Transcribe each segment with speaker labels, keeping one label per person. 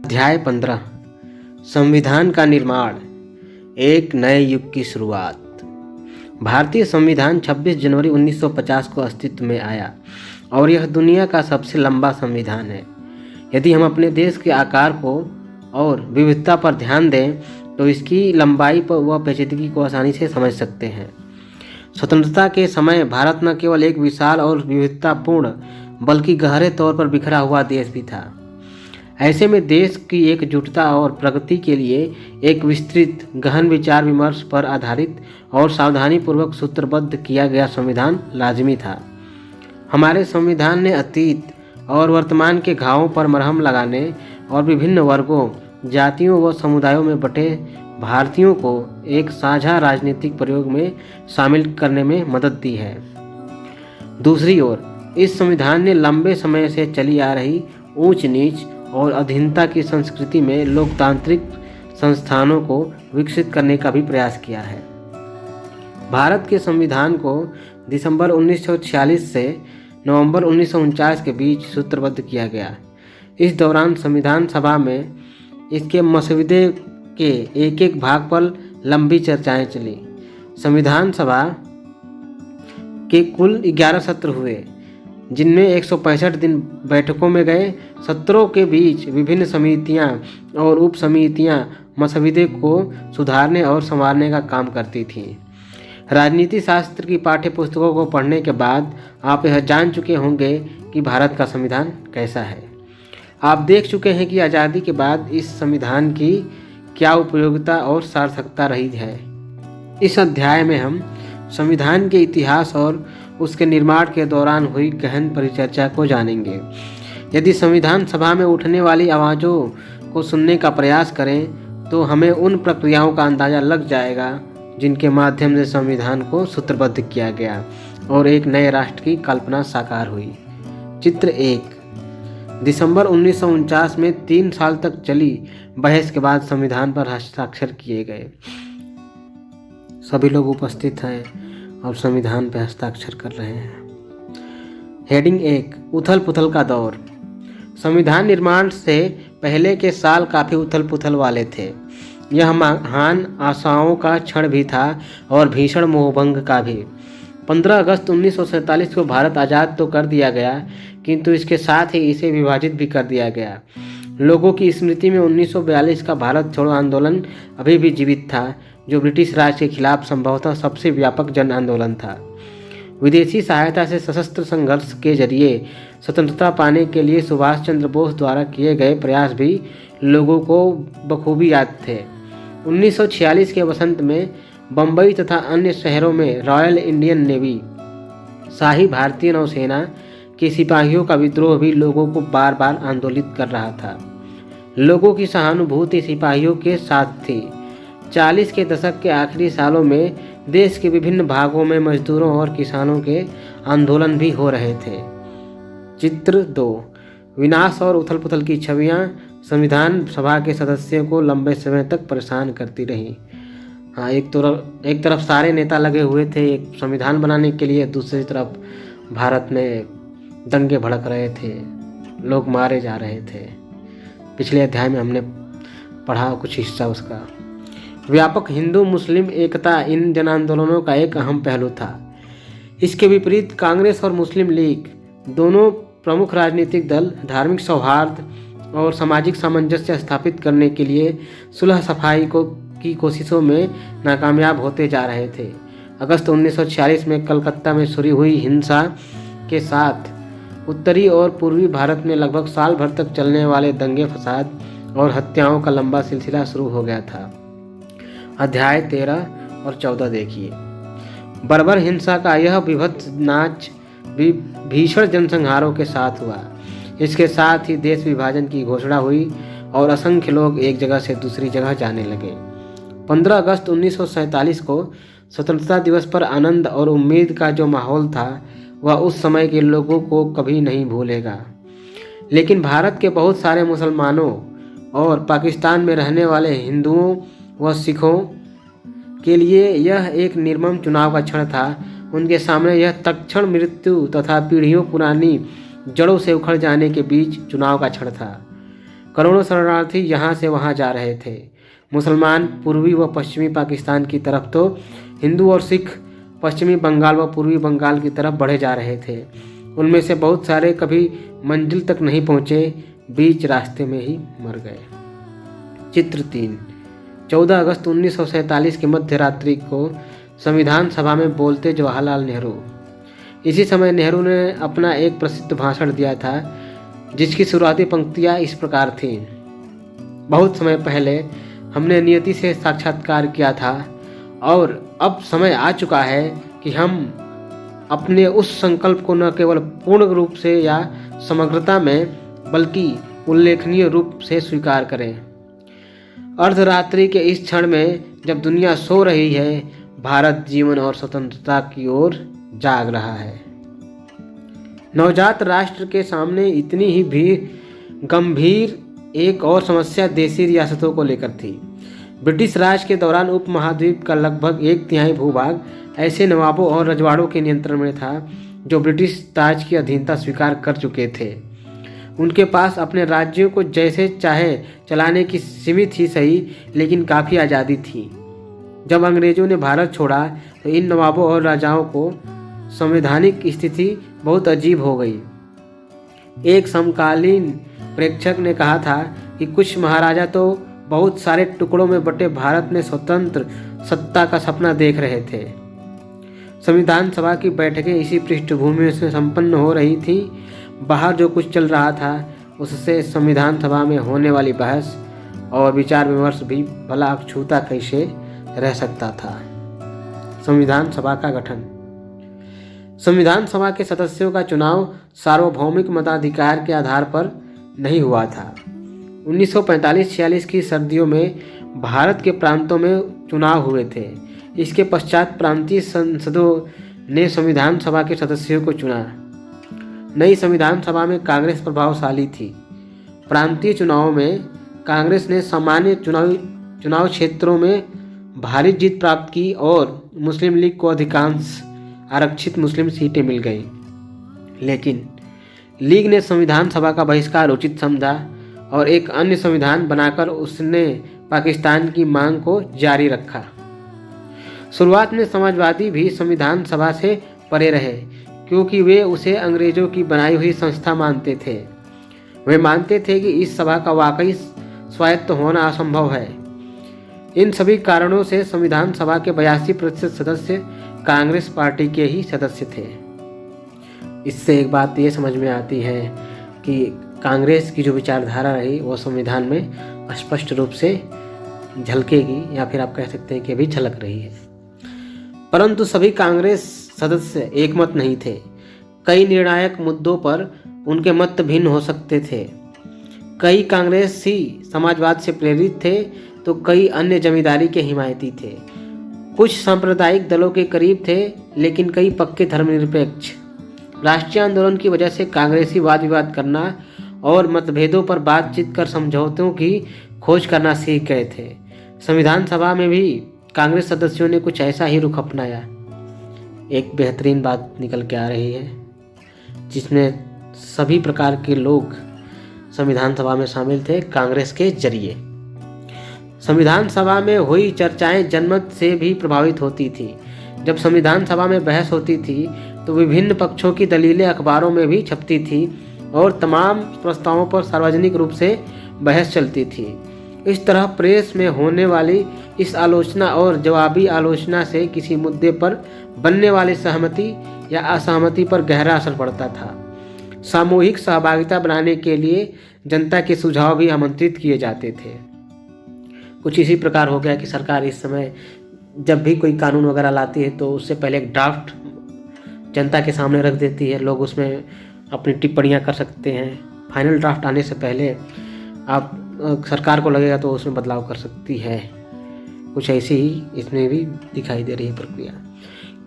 Speaker 1: अध्याय 15 संविधान का निर्माण, एक नए युग की शुरुआत। भारतीय संविधान 26 जनवरी 1950 को अस्तित्व में आया और यह दुनिया का सबसे लंबा संविधान है। यदि हम अपने देश के आकार को और विविधता पर ध्यान दें तो इसकी लंबाई पर व पेचीदगी को आसानी से समझ सकते हैं। स्वतंत्रता के समय भारत न केवल एक विशाल और विविधतापूर्ण बल्कि गहरे तौर पर बिखरा हुआ देश भी था। ऐसे में देश की एकजुटता और प्रगति के लिए एक विस्तृत गहन विचार विमर्श पर आधारित और सावधानीपूर्वक सूत्रबद्ध किया गया संविधान लाजिमी था। हमारे संविधान ने अतीत और वर्तमान के घावों पर मरहम लगाने और विभिन्न वर्गों, जातियों व समुदायों में बटे भारतीयों को एक साझा राजनीतिक प्रयोग में शामिल करने में मदद दी है। दूसरी ओर इस संविधान ने लंबे समय से चली आ रही ऊंच नीच और अधीनता की संस्कृति में लोकतांत्रिक संस्थानों को विकसित करने का भी प्रयास किया है। भारत के संविधान को दिसंबर 1946 से नवंबर 1949 के बीच सूत्रबद्ध किया गया। इस दौरान संविधान सभा में इसके मसौदे के एक एक भाग पर लंबी चर्चाएं चली। संविधान सभा के कुल 11 सत्र हुए, जिनमें 165 दिन बैठकों में गए। सत्रों के बीच विभिन्न समितियां और उप समितियां मसौदे को सुधारने और संवारने का काम करती थीं। राजनीति शास्त्र की पाठ्य पुस्तकों को पढ़ने के बाद आप यह जान चुके होंगे कि भारत का संविधान कैसा है। आप देख चुके हैं कि आज़ादी के बाद इस संविधान की क्या उपयोगिता और सार्थकता रही है। इस अध्याय में हम संविधान के इतिहास और उसके निर्माण के दौरान हुई गहन परिचर्चा को जानेंगे। यदि संविधान सभा में उठने वाली आवाज़ों को सुनने का प्रयास करें तो हमें उन प्रक्रियाओं का अंदाज़ा लग जाएगा जिनके माध्यम से संविधान को सूत्रबद्ध किया गया और एक नए राष्ट्र की कल्पना साकार हुई। चित्र 1। दिसंबर 1949 में 3 साल तक चली बहस के बाद संविधान पर हस्ताक्षर किए गए। सभी लोग उपस्थित हैं और संविधान पर हस्ताक्षर कर रहे हैं। हेडिंग 1, उथल पुथल का दौर। संविधान निर्माण से पहले के साल काफ़ी उथल पुथल वाले थे। यह महान आशाओं का क्षण भी था और भीषण मोहभंग का भी। 15 अगस्त 1947 को भारत आज़ाद तो कर दिया गया, किंतु इसके साथ ही इसे विभाजित भी कर दिया गया। लोगों की स्मृति में 1942 का भारत छोड़ो आंदोलन अभी भी जीवित था, जो ब्रिटिश राज के खिलाफ संभवतः सबसे व्यापक जन आंदोलन था। विदेशी सहायता से सशस्त्र संघर्ष के जरिए स्वतंत्रता पाने के लिए सुभाष चंद्र बोस द्वारा किए गए प्रयास भी लोगों को बखूबी याद थे। 1946 के वसंत में बम्बई तथा अन्य शहरों में रॉयल इंडियन नेवी, शाही भारतीय नौसेना के सिपाहियों का विद्रोह भी लोगों को बार बार आंदोलित कर रहा था। लोगों की सहानुभूति सिपाहियों के साथ थी। 40 के दशक के आखिरी सालों में देश के विभिन्न भागों में मजदूरों और किसानों के आंदोलन भी हो रहे थे। चित्र 2, विनाश और उथल पुथल की छवियां संविधान सभा के सदस्यों को लंबे समय तक परेशान करती रही। हाँ, एक तरफ सारे नेता लगे हुए थे एक संविधान बनाने के लिए, दूसरी तरफ भारत में दंगे भड़क रहे थे, लोग मारे जा रहे थे। पिछले अध्याय में हमने पढ़ा कुछ हिस्सा उसका। व्यापक हिंदू मुस्लिम एकता इन जन आंदोलनों का एक अहम पहलू था। इसके विपरीत कांग्रेस और मुस्लिम लीग दोनों प्रमुख राजनीतिक दल धार्मिक सौहार्द और सामाजिक सामंजस्य स्थापित करने के लिए सुलह सफाई की कोशिशों में नाकामयाब होते जा रहे थे। अगस्त 1946 में कलकत्ता में शुरू हुई हिंसा के साथ उत्तरी और पूर्वी भारत में लगभग साल भर तक चलने वाले दंगे फसाद और हत्याओं का लंबा सिलसिला शुरू हो गया था। अध्याय 13 और 14 देखिए। बर्बर हिंसा का यह विभत्स नाच भी भीषण जनसंहारों के साथ हुआ। इसके साथ ही देश विभाजन की घोषणा हुई और असंख्य लोग एक जगह से दूसरी जगह जाने लगे। 15 अगस्त 1947 को स्वतंत्रता दिवस पर आनंद और उम्मीद का जो माहौल था वह उस समय के लोगों को कभी नहीं भूलेगा। लेकिन भारत के बहुत सारे मुसलमानों और पाकिस्तान में रहने वाले हिंदुओं व सिखों के लिए यह एक निर्मम चुनाव का क्षण था। उनके सामने यह तत्क्षण मृत्यु तथा पीढ़ियों पुरानी जड़ों से उखड़ जाने के बीच चुनाव का क्षण था। करोड़ों शरणार्थी यहाँ से वहाँ जा रहे थे। मुसलमान पूर्वी व पश्चिमी पाकिस्तान की तरफ तो हिंदू और सिख पश्चिमी बंगाल व पूर्वी बंगाल की तरफ बढ़े जा रहे थे। उनमें से बहुत सारे कभी मंजिल तक नहीं पहुँचे, बीच रास्ते में ही मर गए। चित्र 3। 14 अगस्त 1947 की मध्य रात्रि को संविधान सभा में बोलते जवाहरलाल नेहरू। इसी समय नेहरू ने अपना एक प्रसिद्ध भाषण दिया था, जिसकी शुरुआती पंक्तियाँ इस प्रकार थीं। बहुत समय पहले हमने नियति से साक्षात्कार किया था और अब समय आ चुका है कि हम अपने उस संकल्प को न केवल पूर्ण रूप से या समग्रता में बल्कि उल्लेखनीय रूप से स्वीकार करें। अर्धरात्रि के इस क्षण में जब दुनिया सो रही है, भारत जीवन और स्वतंत्रता की ओर जाग रहा है। नवजात राष्ट्र के सामने इतनी ही भी गंभीर एक और समस्या देशी रियासतों को लेकर थी। ब्रिटिश राज के दौरान उपमहाद्वीप का लगभग 1/3 भूभाग ऐसे नवाबों और रजवाड़ों के नियंत्रण में था जो ब्रिटिश ताज की अधीनता स्वीकार कर चुके थे। उनके पास अपने राज्यों को जैसे चाहे चलाने की सीमित ही सही लेकिन काफ़ी आज़ादी थी। जब अंग्रेजों ने भारत छोड़ा तो इन नवाबों और राजाओं को संवैधानिक स्थिति बहुत अजीब हो गई। एक समकालीन प्रेक्षक ने कहा था कि कुछ महाराजा तो बहुत सारे टुकड़ों में बटे भारत में स्वतंत्र सत्ता का सपना देख रहे थे। संविधान सभा की बैठकें इसी पृष्ठभूमि से संपन्न हो रही थी। बाहर जो कुछ चल रहा था उससे संविधान सभा में होने वाली बहस और विचार विमर्श भी भला अछूता कैसे रह सकता था। संविधान सभा का गठन। संविधान सभा के सदस्यों का चुनाव सार्वभौमिक मताधिकार के आधार पर नहीं हुआ था। 1945-46 की सर्दियों में भारत के प्रांतों में चुनाव हुए थे। इसके पश्चात प्रांतीय संसदों ने संविधान सभा के सदस्यों को चुना। नई संविधान सभा में कांग्रेस प्रभावशाली थी। प्रांतीय चुनावों में कांग्रेस ने सामान्य चुनाव क्षेत्रों में भारी जीत प्राप्त की और मुस्लिम लीग को अधिकांश आरक्षित मुस्लिम सीटें मिल गई। लेकिन लीग ने संविधान सभा का बहिष्कार उचित समझा और एक अन्य संविधान बनाकर उसने पाकिस्तान की मांग को जारी रखा। शुरुआत में समाजवादी भी संविधान सभा से परे रहे क्योंकि वे उसे अंग्रेजों की बनाई हुई संस्था मानते थे। वे मानते थे कि इस सभा का वाकई स्वायत्त होना असंभव है। इन सभी कारणों से संविधान सभा के 82% सदस्य कांग्रेस पार्टी के ही सदस्य थे। इससे एक बात ये समझ में आती है कि कांग्रेस की जो विचारधारा रही वो संविधान में स्पष्ट रूप से झलकेगी, या फिर आप कह सकते हैं कि अभी झलक रही है। परंतु सभी कांग्रेस सदस्य एकमत नहीं थे। कई निर्णायक मुद्दों पर उनके मत भिन्न हो सकते थे। कई कांग्रेसी समाजवाद से प्रेरित थे तो कई अन्य जमींदारी के हिमायती थे। कुछ सांप्रदायिक दलों के करीब थे लेकिन कई पक्के धर्मनिरपेक्ष। राष्ट्रीय आंदोलन की वजह से कांग्रेसी वाद विवाद करना और मतभेदों पर बातचीत कर समझौतों की खोज करना सीख गए थे। संविधान सभा में भी कांग्रेस सदस्यों ने कुछ ऐसा ही रुख अपनाया। एक बेहतरीन बात निकल के आ रही है जिसमें सभी प्रकार के लोग संविधान सभा में शामिल थे कांग्रेस के जरिए। संविधान सभा में हुई चर्चाएं जनमत से भी प्रभावित होती थी। जब संविधान सभा में बहस होती थी तो विभिन्न पक्षों की दलीलें अखबारों में भी छपती थी और तमाम प्रस्तावों पर सार्वजनिक रूप से बहस चलती थी। इस तरह प्रेस में होने वाली इस आलोचना और जवाबी आलोचना से किसी मुद्दे पर बनने वाली सहमति या असहमति पर गहरा असर पड़ता था। सामूहिक सहभागिता बनाने के लिए जनता के सुझाव भी आमंत्रित किए जाते थे। कुछ इसी प्रकार हो गया कि सरकार इस समय जब भी कोई कानून वगैरह लाती है तो उससे पहले एक ड्राफ्ट जनता के सामने रख देती है। लोग उसमें अपनी टिप्पणियां कर सकते हैं। फाइनल ड्राफ्ट आने से पहले आप सरकार को लगेगा तो उसमें बदलाव कर सकती है। कुछ ऐसी ही इसमें भी दिखाई दे रही है प्रक्रिया।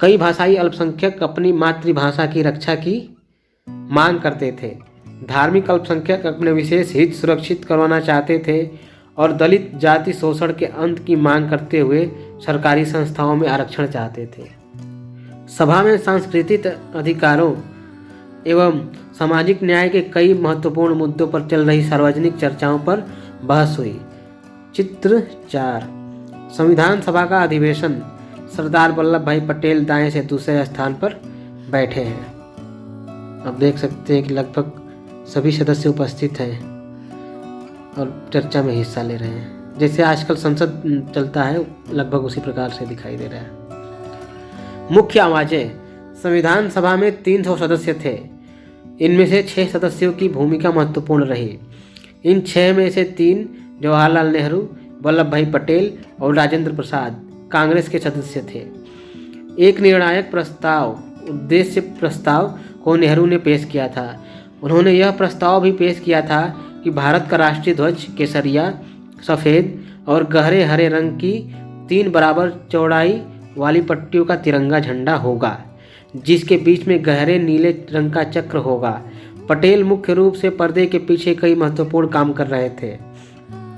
Speaker 1: कई भाषाई अल्पसंख्यक अपनी मातृभाषा की रक्षा की मांग करते थे। धार्मिक अल्पसंख्यक अपने विशेष हित सुरक्षित करवाना चाहते थे और दलित जाति शोषण के अंत की मांग करते हुए सरकारी संस्थाओं में आरक्षण चाहते थे। सभा में सांस्कृतिक अधिकारों एवं सामाजिक न्याय के कई महत्वपूर्ण मुद्दों पर चल रही सार्वजनिक चर्चाओं पर बहस हुई। चित्र 4। संविधान सभा का अधिवेशन। सरदार वल्लभ भाई पटेल दाएं से दूसरे स्थान पर बैठे हैं। अब देख सकते हैं कि लगभग सभी सदस्य उपस्थित हैं और चर्चा में हिस्सा ले रहे हैं। जैसे आजकल संसद चलता है लगभग उसी प्रकार से दिखाई दे रहा है। मुख्य आवाजें। संविधान सभा में 300 सदस्य थे। इनमें से 6 सदस्यों की भूमिका महत्वपूर्ण रही। इन 6 में से 3 जवाहरलाल नेहरू, वल्लभ भाई पटेल और राजेंद्र प्रसाद कांग्रेस के सदस्य थे। एक निर्णायक प्रस्ताव, उद्देश्य प्रस्ताव को नेहरू ने पेश किया था। उन्होंने यह प्रस्ताव भी पेश किया था कि भारत का राष्ट्रीय ध्वज केसरिया, सफ़ेद और गहरे हरे रंग की 3 बराबर चौड़ाई वाली पट्टियों का तिरंगा झंडा होगा, जिसके बीच में गहरे नीले रंग का चक्र होगा। पटेल मुख्य रूप से पर्दे के पीछे कई महत्वपूर्ण काम कर रहे थे।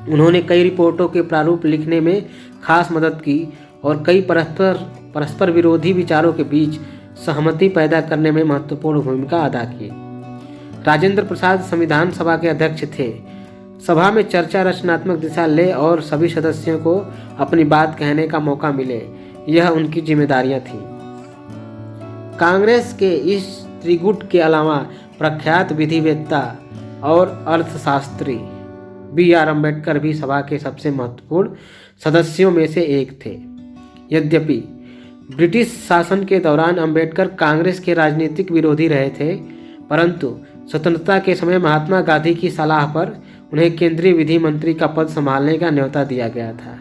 Speaker 1: उन्होंने कई रिपोर्टों के प्रारूप लिखने में खास मदद की और कई परस्पर विरोधी विचारों के बीच सहमति पैदा करने में महत्वपूर्ण भूमिका अदा की। राजेंद्र प्रसाद संविधान सभा के अध्यक्ष थे। सभा में चर्चा रचनात्मक दिशा ले और सभी सदस्यों को अपनी बात कहने का मौका मिले, यह उनकी जिम्मेदारियां थीं। कांग्रेस के इस त्रिगुट के अलावा प्रख्यात विधिवेत्ता और अर्थशास्त्री B.R. अम्बेडकर भी सभा के सबसे महत्वपूर्ण सदस्यों में से एक थे। यद्यपि ब्रिटिश शासन के दौरान अम्बेडकर कांग्रेस के राजनीतिक विरोधी रहे थे, परंतु स्वतंत्रता के समय महात्मा गांधी की सलाह पर उन्हें केंद्रीय विधि मंत्री का पद संभालने का न्योता दिया गया था।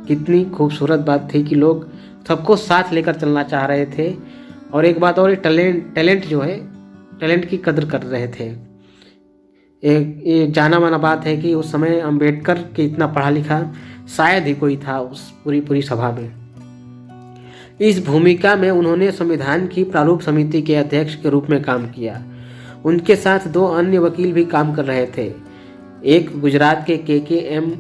Speaker 1: कितनी खूबसूरत बात थी कि लोग सबको साथ लेकर चलना चाह रहे थे और एक बात और, टैलेंट जो है, टैलेंट की कदर कर रहे थे। ये जाना माना बात है कि उस समय अम्बेडकर के इतना पढ़ा लिखा शायद ही कोई था उस पूरी सभा में। इस भूमिका में उन्होंने संविधान की प्रारूप समिति के अध्यक्ष के रूप में काम किया। उनके साथ 2 अन्य वकील भी काम कर रहे थे। एक गुजरात के KKM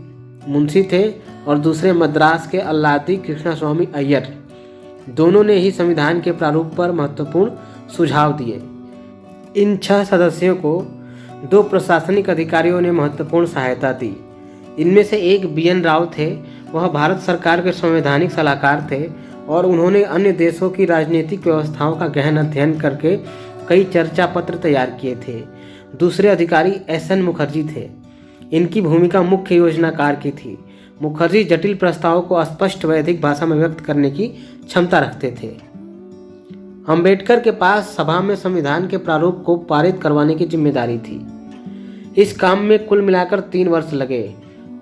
Speaker 1: मुंशी थे और दूसरे मद्रास के अल्लादी कृष्णास्वामी अय्यर। दोनों ने ही संविधान के प्रारूप पर महत्वपूर्ण सुझाव दिए। इन 6 सदस्यों को 2 प्रशासनिक अधिकारियों ने महत्वपूर्ण सहायता दी। इनमें से एक B.N. राव थे। वह भारत सरकार के संवैधानिक सलाहकार थे और उन्होंने अन्य देशों की राजनीतिक व्यवस्थाओं का गहन अध्ययन करके कई चर्चा पत्र तैयार किए थे। दूसरे अधिकारी S.N. मुखर्जी थे। इनकी भूमिका मुख्य योजनाकार की थी। मुखर्जी जटिल प्रस्तावों को स्पष्ट वैदिक भाषा में व्यक्त करने की क्षमता रखते थे। अंबेडकर के पास सभा में संविधान के प्रारूप को पारित करवाने की जिम्मेदारी थी। इस काम में कुल मिलाकर 3 वर्ष लगे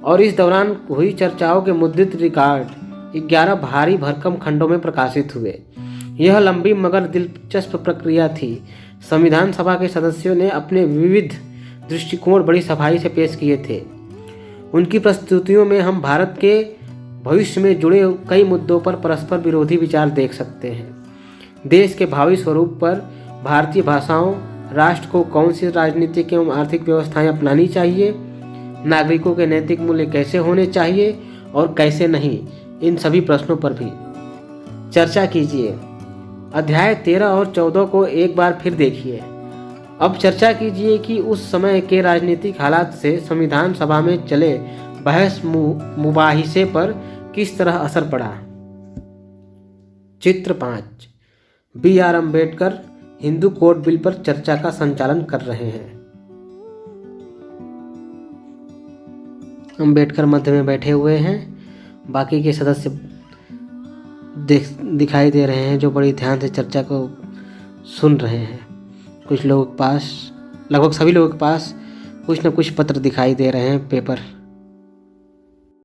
Speaker 1: और इस दौरान हुई चर्चाओं के मुद्रित रिकॉर्ड 11 भारी भरकम खंडों में प्रकाशित हुए। यह लंबी मगर दिलचस्प प्रक्रिया थी। संविधान सभा के सदस्यों ने अपने विविध दृष्टिकोण बड़ी सफाई से पेश किए थे। उनकी प्रस्तुतियों में हम भारत के भविष्य में जुड़े कई मुद्दों पर परस्पर विरोधी विचार देख सकते हैं। देश के भावी स्वरूप पर, भारतीय भाषाओं, राष्ट्र को कौन सी राजनीतिक एवं आर्थिक व्यवस्थाएं अपनानी चाहिए, नागरिकों के नैतिक मूल्य कैसे होने चाहिए और कैसे नहीं, इन सभी प्रश्नों पर भी चर्चा कीजिए। अध्याय 13 और 14 को एक बार फिर देखिए। अब चर्चा कीजिए कि उस समय के राजनीतिक हालात से संविधान सभा में चले बहस मुबाहिसे पर किस तरह असर पड़ा। चित्र 5। B.R. Ambedkar Hindu code bill पर चर्चा का संचालन कर रहे हैं। अम्बेडकर मध्य में बैठे हुए हैं, बाकी के सदस्य दिखाई दे रहे हैं जो बड़ी ध्यान से चर्चा को सुन रहे हैं। कुछ लोगों के पास, लगभग सभी लोगों के पास कुछ न कुछ पत्र दिखाई दे रहे हैं, पेपर।